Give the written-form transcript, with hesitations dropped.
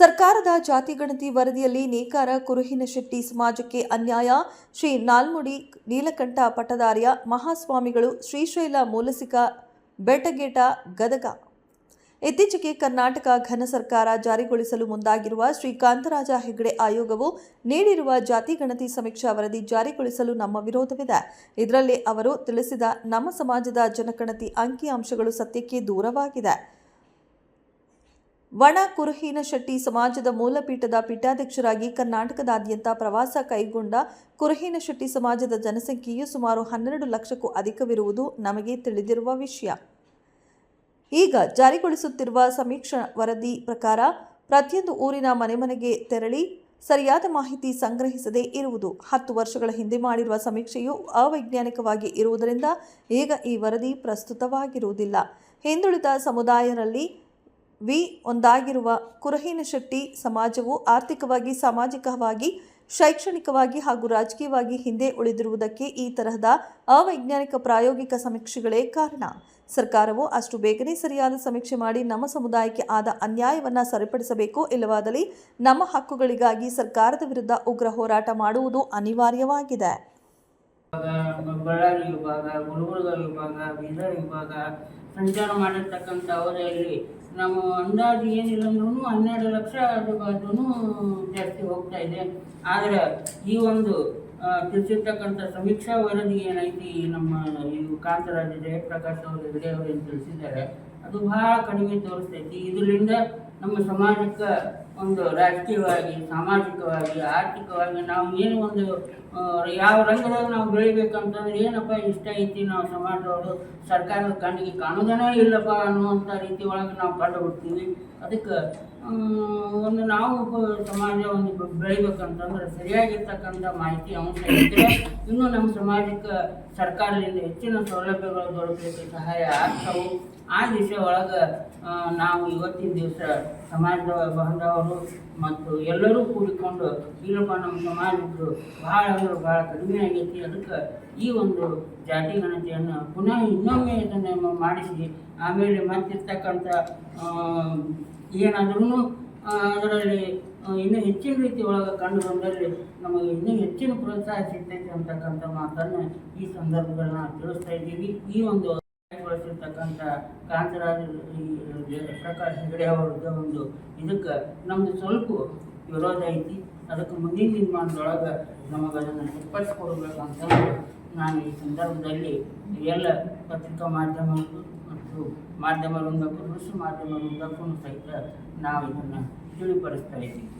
ಸರ್ಕಾರದ ಜಾತಿ ಗಣತಿ ವರದಿಯಲ್ಲಿ ನೇಕಾರ ಕುರುಹಿನಶೆಟ್ಟಿ ಸಮಾಜಕ್ಕೆ ಅನ್ಯಾಯ. ಶ್ರೀ ನಾಲ್ಮುಡಿ ನೀಲಕಂಠ ಪಟ್ಟದಾರ್ಯ ಮಹಾಸ್ವಾಮಿಗಳು, ಶ್ರೀಶೈಲ ಮೂಲಸಿಕ ಬೆಟ್ಟಗೇಟ ಗದಗ. ಇತ್ತೀಚೆಗೆ ಕರ್ನಾಟಕ ಘನ ಸರ್ಕಾರ ಜಾರಿಗೊಳಿಸಲು ಮುಂದಾಗಿರುವ ಶ್ರೀ ಕಾಂತರಾಜ ಹೆಗಡೆ ಆಯೋಗವು ನೀಡಿರುವ ಜಾತಿ ಗಣತಿ ಸಮೀಕ್ಷಾ ವರದಿ ಜಾರಿಗೊಳಿಸಲು ನಮ್ಮ ವಿರೋಧವಿದೆ. ಇದರಲ್ಲಿ ಅವರು ತಿಳಿಸಿದ ನಮ್ಮ ಸಮಾಜದ ಜನಗಣತಿ ಅಂಕಿಅಂಶಗಳು ಸತ್ಯಕ್ಕೆ ದೂರವಾಗಿದೆ. ವಣ ಕುರುಹಿನಶೆಟ್ಟಿ ಸಮಾಜದ ಮೂಲಪೀಠದ ಪೀಠಾಧ್ಯಕ್ಷರಾಗಿ ಕರ್ನಾಟಕದಾದ್ಯಂತ ಪ್ರವಾಸ ಕೈಗೊಂಡ ಕುರುಹಿನಶೆಟ್ಟಿ ಸಮಾಜದ ಜನಸಂಖ್ಯೆಯು ಸುಮಾರು 12 ಲಕ್ಷಕ್ಕೂ ಅಧಿಕವಿರುವುದು ನಮಗೆ ತಿಳಿದಿರುವ ವಿಷಯ. ಈಗ ಜಾರಿಗೊಳಿಸುತ್ತಿರುವ ಸಮೀಕ್ಷಾ ವರದಿ ಪ್ರಕಾರ ಪ್ರತಿಯೊಂದು ಊರಿನ ಮನೆಗೆ ತೆರಳಿ ಸರಿಯಾದ ಮಾಹಿತಿ ಸಂಗ್ರಹಿಸದೇ ಇರುವುದು. 10 ವರ್ಷಗಳ ಹಿಂದೆ ಮಾಡಿರುವ ಸಮೀಕ್ಷೆಯು ಅವೈಜ್ಞಾನಿಕವಾಗಿ ಇರುವುದರಿಂದ ಈಗ ಈ ವರದಿ ಪ್ರಸ್ತುತವಾಗಿರುವುದಿಲ್ಲ. ಹಿಂದುಳಿದ ಸಮುದಾಯರಲ್ಲಿ ಒಂದಾಗಿರುವ ಕುರುಹಿನಶೆಟ್ಟಿ ಸಮಾಜವು ಆರ್ಥಿಕವಾಗಿ, ಸಾಮಾಜಿಕವಾಗಿ, ಶೈಕ್ಷಣಿಕವಾಗಿ ಹಾಗೂ ರಾಜಕೀಯವಾಗಿ ಹಿಂದೆ ಉಳಿದಿರುವುದಕ್ಕೆ ಈ ತರಹದ ಅವೈಜ್ಞಾನಿಕ ಪ್ರಾಯೋಗಿಕ ಸಮೀಕ್ಷೆಗಳೇ ಕಾರಣ. ಸರ್ಕಾರವು ಅಷ್ಟು ಬೇಗನೆ ಸರಿಯಾದ ಸಮೀಕ್ಷೆ ಮಾಡಿ ನಮ್ಮ ಸಮುದಾಯಕ್ಕೆ ಆದ ಅನ್ಯಾಯವನ್ನು ಸರಿಪಡಿಸಬೇಕು. ಇಲ್ಲವಾದಲ್ಲಿ ನಮ್ಮ ಹಕ್ಕುಗಳಿಗಾಗಿ ಸರ್ಕಾರದ ವಿರುದ್ಧ ಉಗ್ರ ಹೋರಾಟ ಮಾಡುವುದು ಅನಿವಾರ್ಯವಾಗಿದೆ. ಬಳ್ಳಾರಿ ವಿಭಾಗ, ಗುಲ್ಬರ್ಗ ವಿಭಾಗ, ಬೀದರ್ ವಿಭಾಗ ಸಂಚಾರ ಮಾಡಿರ್ತಕ್ಕಂಥ ಅವಧಿಯಲ್ಲಿ ನಾವು ಅಂದಾಜು ಏನಿಲ್ಲ ಅಂದ್ರೂ 12 ಲಕ್ಷ ಆಜುಬಾಜೂ ಜಾಸ್ತಿ ಹೋಗ್ತಾ ಇದೆ. ಆದರೆ ಈ ಒಂದು ತಿಳಿಸಿರ್ತಕ್ಕಂಥ ಸಮೀಕ್ಷಾ ವರದಿ ಏನೈತಿ, ನಮ್ಮ ಕಾಂತರಾಜ ಜಯಪ್ರಕಾಶ್ ಅವರು ಹೆಗಡೆ ಅವರು ಏನು ತಿಳಿಸಿದ್ದಾರೆ, ಅದು ಬಹಳ ಕಡಿಮೆ ತೋರಿಸ್ತೈತಿ. ಇದರಿಂದ ನಮ್ಮ ಸಮಾಜಕ್ಕೆ ಒಂದು ರಾಜಕೀಯವಾಗಿ, ಸಾಮಾಜಿಕವಾಗಿ, ಆರ್ಥಿಕವಾಗಿ ನಾವು ಏನು ಒಂದು ಯಾವ ರಂಗದಾಗ ನಾವು ಬೆಳಿಬೇಕಂತಂದ್ರೆ ಏನಪ್ಪ ಇಷ್ಟ ಐತಿ, ನಾವು ಸಮಾಜದವರು ಸರ್ಕಾರದ ಕಣ್ಣಿಗೆ ಕಾಣೋದನೇ ಇಲ್ಲಪ್ಪ ಅನ್ನುವಂಥ ರೀತಿ ಒಳಗೆ ನಾವು ಕಂಡು ಬಿಡ್ತೀವಿ. ಅದಕ್ಕೆ ಒಂದು ನಾವು ಸಮಾಜ ಒಂದು ಬೆಳಿಬೇಕಂತಂದ್ರೆ ಸರಿಯಾಗಿರ್ತಕ್ಕಂಥ ಮಾಹಿತಿ ಅಂಶ ಇದ್ದರೆ ಇನ್ನೂ ನಮ್ಮ ಸಮಾಜಕ್ಕೆ ಸರ್ಕಾರದಿಂದ ಹೆಚ್ಚಿನ ಸೌಲಭ್ಯಗಳು ದೊರಕಲಿಕ್ಕೆ ಸಹಾಯ ಆಗ್ತವೆ. ಆ ದಿಶೆ ಒಳಗೆ ನಾವು ಇವತ್ತಿನ ದಿವಸ ಸಮಾಜದ ಬಾಂಧವರು ಮತ್ತು ಎಲ್ಲರೂ ಕೂಡಿಕೊಂಡು ಇಲ್ಲಪ್ಪ ನಮ್ಮ ಸಮಾಜದ್ದು ಭಾಳ ಕಡಿಮೆ ಆಗೈತಿ, ಅದಕ್ಕೆ ಈ ಒಂದು ಜಾತಿ ಗಣತಿಯನ್ನು ಪುನಃ ಇನ್ನೊಮ್ಮೆ ಇದನ್ನು ಮಾಡಿಸಿ ಆಮೇಲೆ ಮತ್ತಿರ್ತಕ್ಕಂಥ ಏನಾದ್ರೂ ಅದರಲ್ಲಿ ಇನ್ನೂ ಹೆಚ್ಚಿನ ರೀತಿ ಒಳಗೆ ಕಂಡು ಬಂದಲ್ಲಿ ನಮಗೆ ಇನ್ನೂ ಹೆಚ್ಚಿನ ಪ್ರೋತ್ಸಾಹ ಸಿಗ್ತೈತೆ ಅಂತಕ್ಕಂಥ ಮಾತನ್ನು ಈ ಸಂದರ್ಭದಲ್ಲಿ ನಾವು ತಿಳಿಸ್ತಾ ಇದ್ದೀವಿ. ಈ ಒಂದು ಬಳಸಿರ್ತಕ್ಕಂಥ ಕಾಂತರಾಜ ಪ್ರಕಾಶ್ ಹೆಗಡೆ ಅವರದ್ದು ಒಂದು ಇದಕ್ಕೆ ನಮ್ಮದು ಸ್ವಲ್ಪ ವಿರೋಧ ಐತಿ. ಅದಕ್ಕೆ ಮುಂದಿನ ದಿನಮಾನದೊಳಗೆ ನಮಗೆ ಅದನ್ನು ಸರಿಪಡಿಸ್ಕೊಡ್ಬೇಕಂತಂದು ನಾನು ಈ ಸಂದರ್ಭದಲ್ಲಿ ಎಲ್ಲ ಪತ್ರಿಕಾ ಮಾಧ್ಯಮಗಳು ಮತ್ತು ಮಾಧ್ಯಮ ವೃಂದಕ್ಕೂ, ದೃಶ್ಯ ಮಾಧ್ಯಮ ವೃಂದಕ್ಕೂ ಸಹಿತ ನಾವು ಇದನ್ನು ತಿಳಿಪಡಿಸ್ತಾ ಇದ್ದೀವಿ.